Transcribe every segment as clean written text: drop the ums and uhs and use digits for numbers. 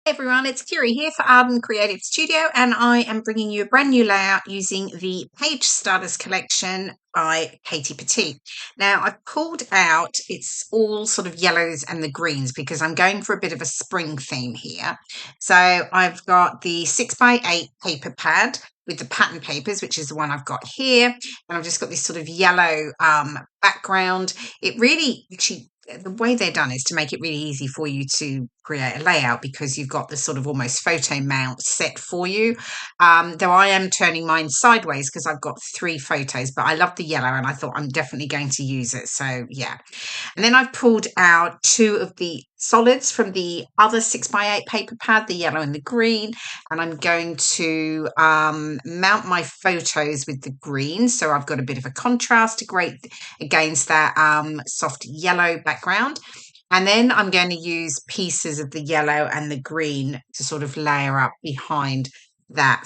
Hey everyone, it's Kirei here for Arden Creative Studio, and I am bringing you a brand new layout using the Page Starters collection by Katie Petit. Now, I've pulled out, it's all sort of yellows and the greens because I'm going for a bit of a spring theme here. So I've got the 6x8 paper pad with the pattern papers, which is the one I've got here, and I've just got this sort of yellow background. It really, actually, the way they're done is to make it really easy for you to create a layout because you've got the sort of almost photo mount set for you. Though I am turning mine sideways because I've got 3 photos, but I love the yellow and I thought I'm definitely going to use it. So yeah. And then I've pulled out 2 of the solids from the other 6x8 paper pad, the yellow and the green, and I'm going to mount my photos with the green. So I've got a bit of a contrast against that soft yellow background. And then I'm going to use pieces of the yellow and the green to sort of layer up behind that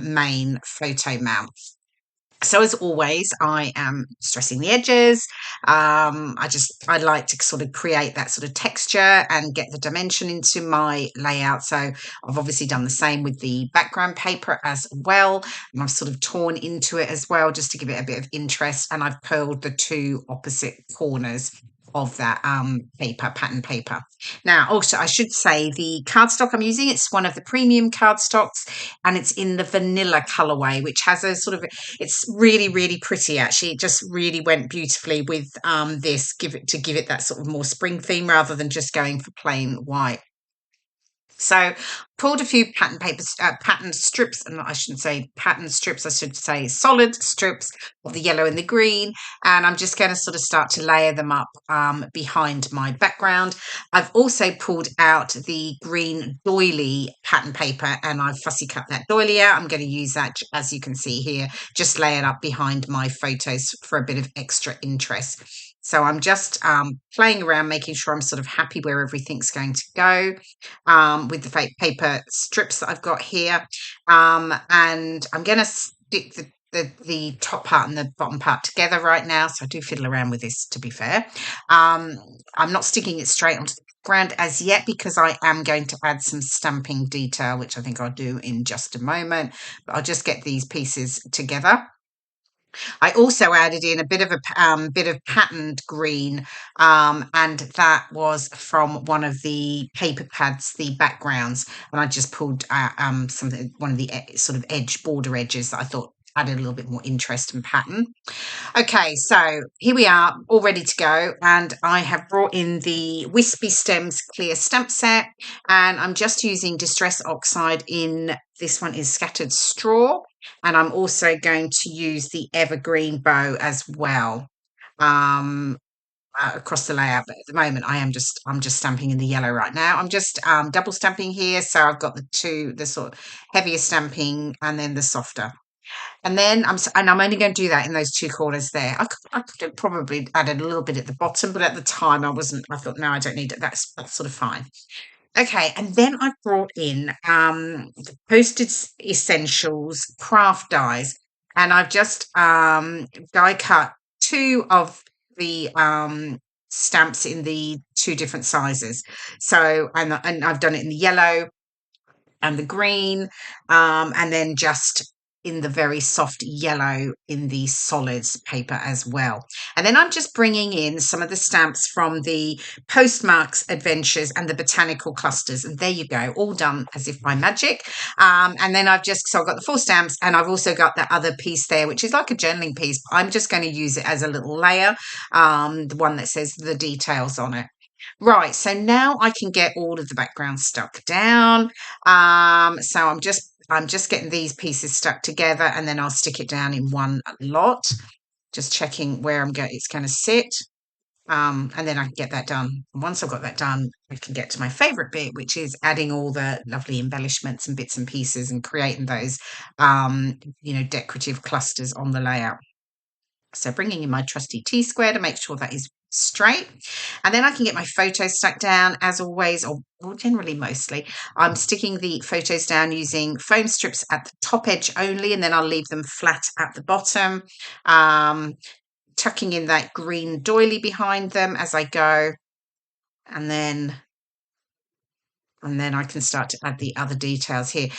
main photo mount. So as always, I am stressing the edges. I like to sort of create that sort of texture and get the dimension into my layout. So I've obviously done the same with the background paper as well. And I've sort of torn into it as well, just to give it a bit of interest. And I've pearled the 2 opposite corners of that pattern paper. Now, also, I should say the cardstock I'm using, it's one of the premium cardstocks, and it's in the vanilla colorway, which has a sort of, it's really, really pretty actually. It just really went beautifully with this, give it that sort of more spring theme rather than just going for plain white. So pulled a few pattern strips, and I shouldn't say pattern strips, I should say solid strips of the yellow and the green, and I'm just going to sort of start to layer them up behind my background. I've also pulled out the green doily pattern paper, and I've fussy cut that doily out. I'm going to use that, as you can see here, just lay it up behind my photos for a bit of extra interest. So I'm just playing around, making sure I'm sort of happy where everything's going to go with the fake paper strips that I've got here. And I'm going to stick the top part and the bottom part together right now. So I do fiddle around with this, to be fair. I'm not sticking it straight onto the ground as yet because I am going to add some stamping detail, which I think I'll do in just a moment. But I'll just get these pieces together. I also added in a bit of patterned green, and that was from one of the paper pads, the backgrounds, and I just pulled one of the sort of border edges that I thought added a little bit more interest and pattern. Okay, so here we are, all ready to go, and I have brought in the Wispy Stems clear stamp set, and I'm just using Distress Oxide in, this one is Scattered Straw, and I'm also going to use the Evergreen Bow as well. Across the layout, but at the moment I'm just stamping in the yellow right now. I'm just double stamping here, so I've got the sort of heavier stamping and then the softer. And then I'm only going to do that in those 2 corners there. I could have probably added a little bit at the bottom, but at the time I thought, no, I don't need it. That's sort of fine. Okay, and then I brought in the Posted Essentials craft dies, and I've just die cut 2 of the stamps in the 2 different sizes. So and I've done it in the yellow and the green, and then just in the very soft yellow in the solids paper as well. And then I'm just bringing in some of the stamps from the Postmarks Adventures and the Botanical Clusters. And there you go, all done as if by magic. And then I've got the 4 stamps, and I've also got that other piece there, which is like a journaling piece. I'm just going to use it as a little layer, the one that says the details on it. Right, so now I can get all of the background stuck down. So I'm just getting these pieces stuck together, and then I'll stick it down in one lot. Just checking where it's going to sit. And then I can get that done. And once I've got that done, I can get to my favourite bit, which is adding all the lovely embellishments and bits and pieces and creating those, decorative clusters on the layout. So bringing in my trusty T-square to make sure that is straight. And then I can get my photos stuck down as always, or generally mostly. I'm sticking the photos down using foam strips at the top edge only, and then I'll leave them flat at the bottom. Tucking in that green doily behind them as I go. And then And then I can start to add the other details here.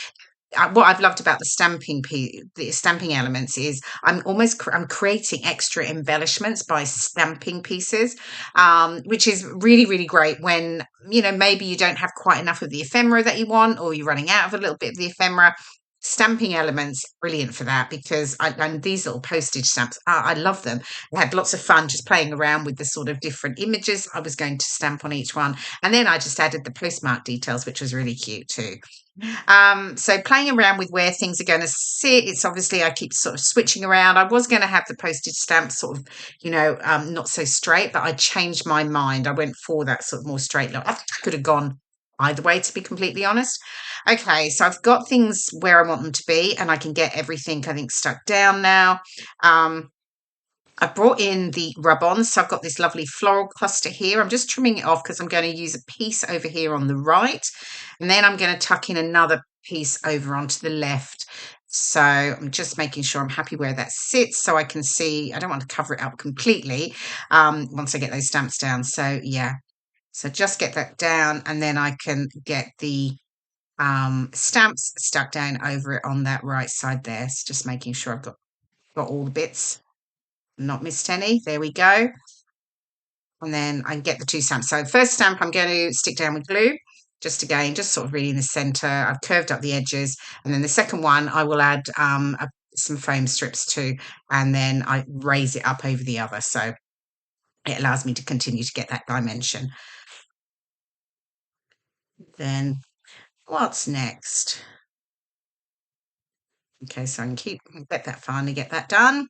What I've loved about the stamping elements is I'm creating extra embellishments by stamping pieces, which is really really great when maybe you don't have quite enough of the ephemera that you want, or you're running out of a little bit of the ephemera. Stamping elements brilliant for that, because and these little postage stamps, I love them. I had lots of fun just playing around with the sort of different images I was going to stamp on each one, and then I just added the postmark details, which was really cute too. So playing around with where things are going to sit, it's obviously I keep sort of switching around. I was going to have the postage stamp sort of, not so straight, but I changed my mind. I went for that sort of more straight look. I could have gone either way, to be completely honest. Okay, so I've got things where I want them to be, and I can get everything, I think, stuck down now. Um, I brought in the rub-on, so I've got this lovely floral cluster here. I'm just trimming it off because I'm going to use a piece over here on the right, and then I'm going to tuck in another piece over onto the left. So I'm just making sure I'm happy where that sits, so I can see. I don't want to cover it up completely once I get those stamps down. So yeah, so just get that down, and then I can get the stamps stuck down over it on that right side there. So just making sure I've got all the bits, not missed any. There we go. And then I can get the two stamps. So first stamp I'm going to stick down with glue, just again, just sort of really in the center. I've curved up the edges. And then the second one I will add some foam strips too, and then I raise it up over the other. So it allows me to continue to get that dimension. Then what's next? Okay, so I can finally get that done.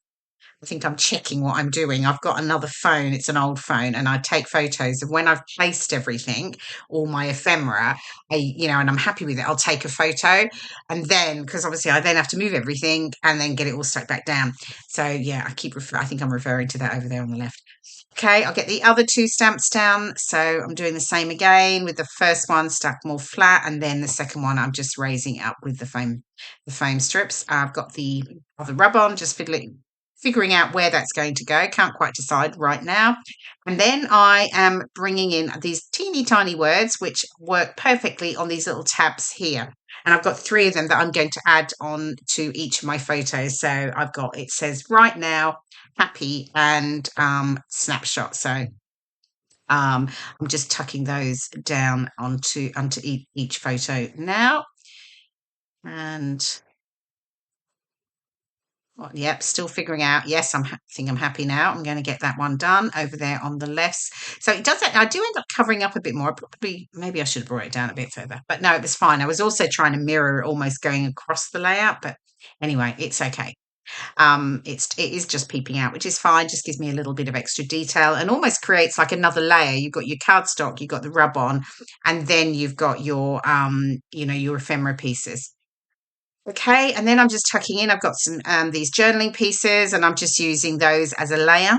I think I'm checking what I'm doing. I've got another phone. It's an old phone, and I take photos of when I've placed everything, all my ephemera. And I'm happy with it. I'll take a photo, and then because obviously I then have to move everything and then get it all stuck back down. So yeah, I think I'm referring to that over there on the left. Okay, I'll get the other two stamps down. So I'm doing the same again with the first one stuck more flat, and then the second one I'm just raising it up with the foam strips. I've got the other rub on, just figuring out where that's going to go. Can't quite decide right now. And then I am bringing in these teeny tiny words which work perfectly on these little tabs here. And I've got three of them that I'm going to add on to each of my photos. So it says right now, happy, and snapshot. So I'm just tucking those down onto each photo now. And well, yep, still figuring out. Yes, think I'm happy now. I'm going to get that one done over there on the left. So it does. I do end up covering up a bit more. Maybe I should have brought it down a bit further. But no, it was fine. I was also trying to mirror it, almost going across the layout. But anyway, it's okay. It is just peeping out, which is fine. Just gives me a little bit of extra detail and almost creates like another layer. You've got your cardstock, you've got the rub on, and then you've got your your ephemera pieces. Okay, and then I'm just tucking in. I've got some these journaling pieces, and I'm just using those as a layer,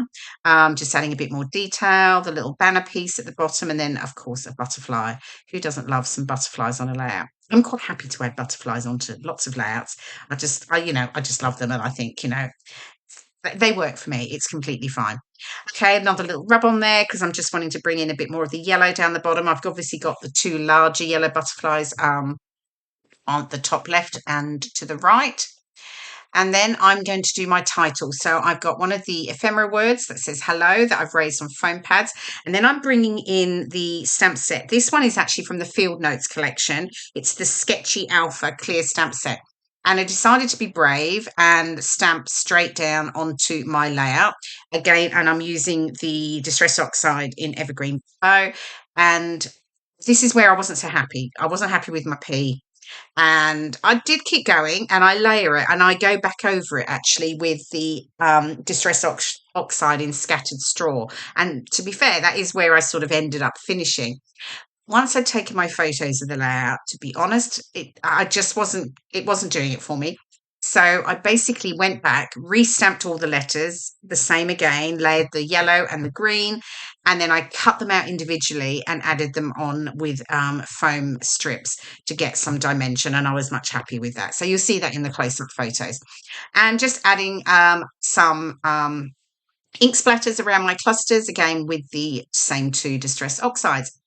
just adding a bit more detail, the little banner piece at the bottom, and then, of course, a butterfly. Who doesn't love some butterflies on a layout? I'm quite happy to add butterflies onto lots of layouts. I just love them, and I think, they work for me. It's completely fine. Okay, another little rub on there because I'm just wanting to bring in a bit more of the yellow down the bottom. I've obviously got the two larger yellow butterflies on the top left and to the right. And then I'm going to do my title. So I've got one of the ephemera words that says hello that I've raised on foam pads. And then I'm bringing in the stamp set. This one is actually from the Field Notes collection. It's the Sketchy Alpha clear stamp set. And I decided to be brave and stamp straight down onto my layout again. And I'm using the Distress Oxide in Evergreen Flow. And this is where I wasn't so happy. I wasn't happy with my P. And I did keep going, and I layer it, and I go back over it actually with the Distress Oxide in Scattered Straw. And to be fair, that is where I sort of ended up finishing. Once I'd taken my photos of the layout, to be honest, it wasn't doing it for me. So I basically went back, restamped all the letters the same again, layered the yellow and the green, and then I cut them out individually and added them on with foam strips to get some dimension, and I was much happy with that. So you'll see that in the close-up photos. And just adding some ink splatters around my clusters, again with the same two Distress Oxides.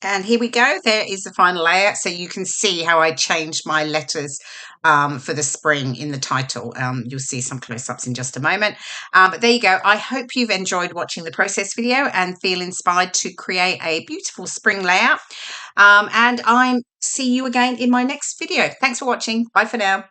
And here we go. There is the final layout. So you can see how I changed my letters for the spring in the title. You'll see some close-ups in just a moment. But there you go. I hope you've enjoyed watching the process video and feel inspired to create a beautiful spring layout. And I see you again in my next video. Thanks for watching. Bye for now.